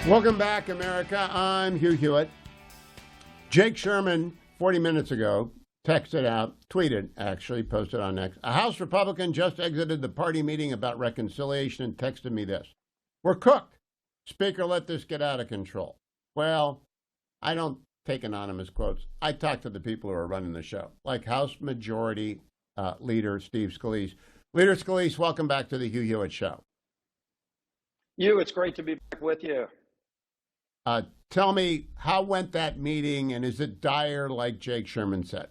Welcome back, America. I'm Hugh Hewitt. Jake Sherman, 40 minutes ago, texted out, tweeted, actually, posted on X. A House Republican just exited the party meeting about reconciliation and texted me this. We're cooked. Speaker, let this get out of control. Well, I don't take anonymous quotes. I talk to the people who are running the show, like House Majority Leader Steve Scalise. Leader Scalise, welcome back to the Hugh Hewitt Show. Hugh, it's great to be back with you. Tell me, how went that meeting, and is it dire like Jake Sherman said?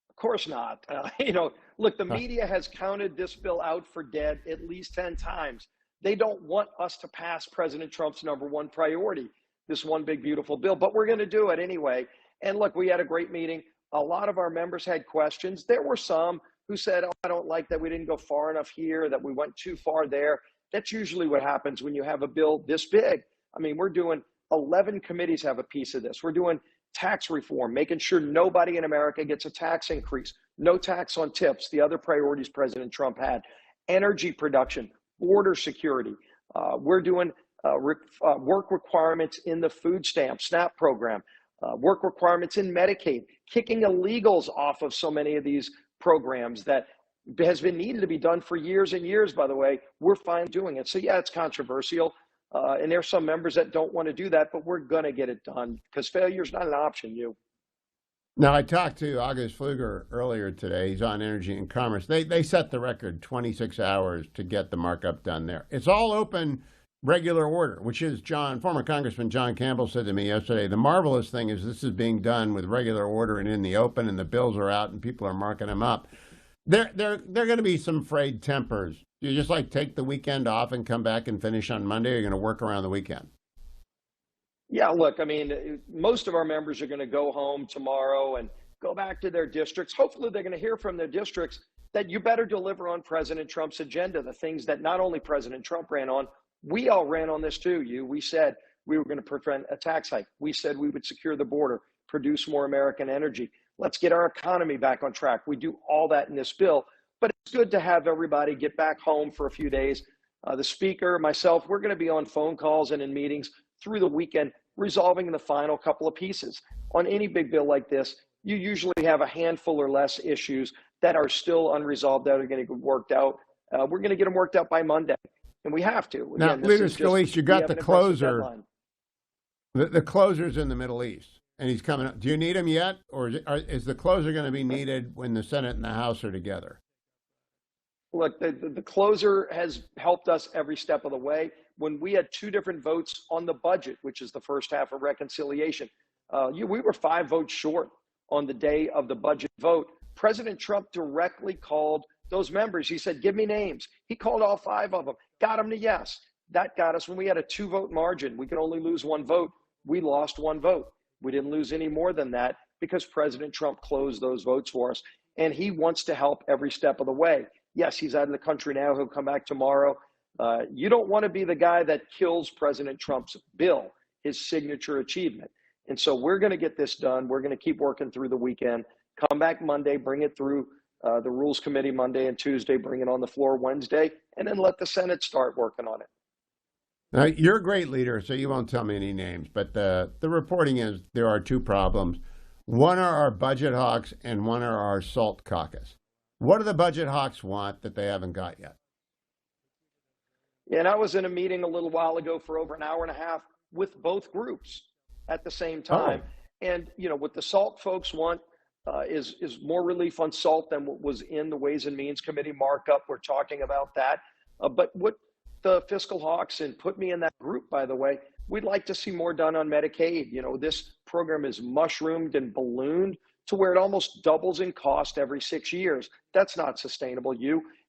Of course not. Look, the media has counted this bill out for dead at least 10 times. They don't want us to pass President Trump's number one priority, this one big, beautiful bill, but we're going to do it anyway. And look, we had a great meeting. A lot of our members had questions. There were some who said, I don't like that we didn't go far enough here, that we went too far there. That's usually what happens when you have a bill this big. I mean, we're doing 11 committees have a piece of this. We're doing tax reform, making sure nobody in America gets a tax increase, no tax on tips, the other priorities President Trump had, energy production, border security. We're doing work requirements in the food stamp, SNAP program, work requirements in Medicaid, kicking illegals off of so many of these programs that has been needed to be done for years and years, by the way. We're fine doing it. So yeah, it's controversial. And there's some members that don't want to do that, but we're going to get it done because failure is not an option, you. Now, I talked to August Pfluger earlier today. He's on Energy and Commerce. They set the record, 26 hours to get the markup done there. It's all open regular order, which is former Congressman John Campbell said to me yesterday, the marvelous thing is this is being done with regular order and in the open, and the bills are out and people are marking them up. There going to be some frayed tempers. You just take the weekend off and come back and finish on Monday? Or you're going to work around the weekend? Yeah, look, I mean, most of our members are going to go home tomorrow and go back to their districts. Hopefully they're going to hear from their districts that you better deliver on President Trump's agenda, the things that not only President Trump ran on, we all ran on this too. We said we were going to prevent a tax hike. We said we would secure the border, produce more American energy. Let's get our economy back on track. We do all that in this bill. But it's good to have everybody get back home for a few days. The speaker, myself, we're going to be on phone calls and in meetings through the weekend, resolving the final couple of pieces. On any big bill like this, you usually have a handful or less issues that are still unresolved that are going to get worked out. We're going to get them worked out by Monday, and we have to. Again, now, Leader Scalise, you got the closer. The closer's in the Middle East, and he's coming up. Do you need him yet, or is the closer going to be needed when the Senate and the House are together? Look, the closer has helped us every step of the way. When we had two different votes on the budget, which is the first half of reconciliation, we were 5 votes short on the day of the budget vote. President Trump directly called those members. He said, give me names. He called all 5 of them, got them to yes. That got us when we had a 2-vote margin. We could only lose 1 vote. We lost 1 vote. We didn't lose any more than that because President Trump closed those votes for us. And he wants to help every step of the way. Yes, he's out of the country now. He'll come back tomorrow. You don't want to be the guy that kills President Trump's bill, his signature achievement. And so we're going to get this done. We're going to keep working through the weekend, come back Monday, bring it through the Rules Committee Monday and Tuesday, bring it on the floor Wednesday, and then let the Senate start working on it. Now, you're a great leader, so you won't tell me any names, but the reporting is there are 2 problems. One are our budget hawks and one are our salt caucus. What do the budget hawks want that they haven't got yet? Yeah, and I was in a meeting a little while ago for over an hour and a half with both groups at the same time. Oh. And, what the SALT folks want is more relief on SALT than what was in the Ways and Means Committee markup. We're talking about that. But what the fiscal hawks, and put me in that group, by the way, we'd like to see more done on Medicaid. This program is mushroomed and ballooned to where it almost doubles in cost every 6 years. That's not sustainable,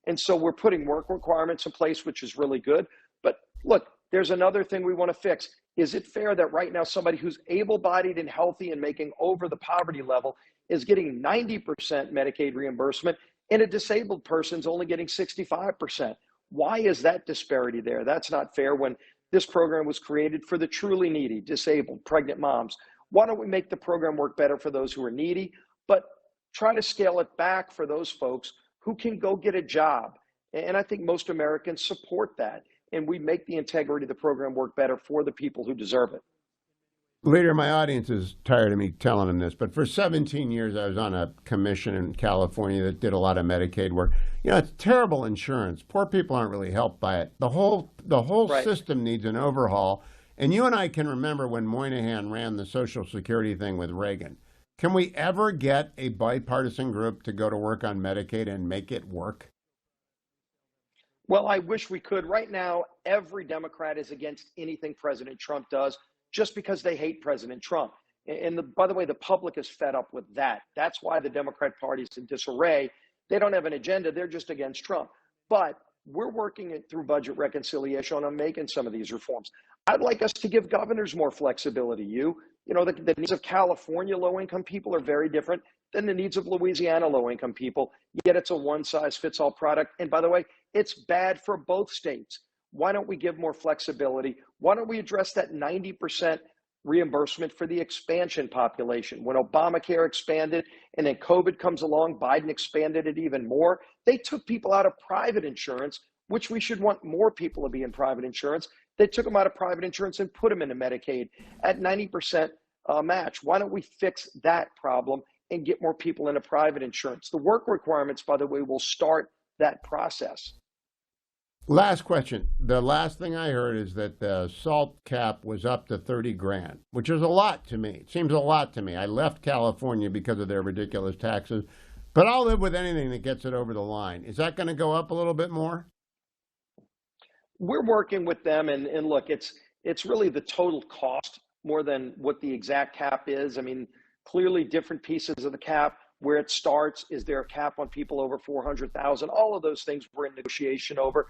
And so we're putting work requirements in place, which is really good. But look, there's another thing we want to fix. Is it fair that right now somebody who's able-bodied and healthy and making over the poverty level is getting 90% Medicaid reimbursement and a disabled person's only getting 65%? Why is that disparity there? That's not fair when this program was created for the truly needy, disabled, pregnant moms. Why don't we make the program work better for those who are needy, but try to scale it back for those folks who can go get a job? And I think most Americans support that. and we make the integrity of the program work better for the people who deserve it. Leader, my audience is tired of me telling them this, but for 17 years I was on a commission in California that did a lot of Medicaid work. You know, it's terrible insurance. Poor people aren't really helped by it. The whole Right. system needs an overhaul. And you and I can remember when Moynihan ran the Social Security thing with Reagan. Can we ever get a bipartisan group to go to work on Medicaid and make it work? Well, I wish we could. Right now, every Democrat is against anything President Trump does just because they hate President Trump. And by the way, the public is fed up with that. That's why the Democrat Party is in disarray. They don't have an agenda. They're just against Trump. But we're working it through budget reconciliation on making some of these reforms. I'd like us to give governors more flexibility. You know, the needs of California low-income people are very different than the needs of Louisiana low-income people. Yet it's a one-size-fits-all product. And by the way, it's bad for both states. Why don't we give more flexibility? Why don't we address that 90% reimbursement for the expansion population? When Obamacare expanded and then COVID comes along, Biden expanded it even more. They took people out of private insurance, which we should want more people to be in private insurance. They took them out of private insurance and put them into Medicaid at 90% match. Why don't we fix that problem and get more people into private insurance? The work requirements, by the way, will start that process. Last question. The last thing I heard is that the SALT cap was up to 30 grand, which is a lot to me. It seems a lot to me. I left California because of their ridiculous taxes, but I'll live with anything that gets it over the line. Is that going to go up a little bit more? We're working with them, and look, it's really the total cost more than what the exact cap is. I mean, clearly different pieces of the cap, where it starts, is there a cap on people over 400,000? All of those things we're in negotiation over.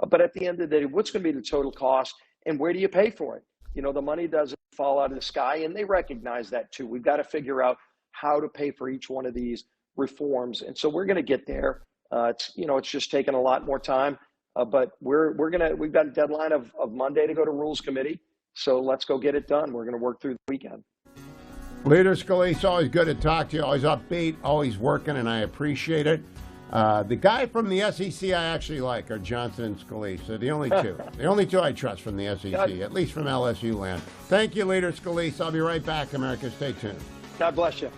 But at the end of the day, what's going to be the total cost, and where do you pay for it? You know, the money doesn't fall out of the sky, and they recognize that too. We've got to figure out how to pay for each one of these reforms, and so we're going to get there. It's just taking a lot more time, but we've got a deadline of Monday to go to Rules Committee, so let's go get it done. We're going to work through the weekend. Leader Scalise, always good to talk to you. Always upbeat, always working, and I appreciate it. The guy from the SEC I actually like are Johnson and Scalise. They're the only two. The only two I trust from the SEC, at least from LSU land. Thank you, Leader Scalise. I'll be right back, America. Stay tuned. God bless you.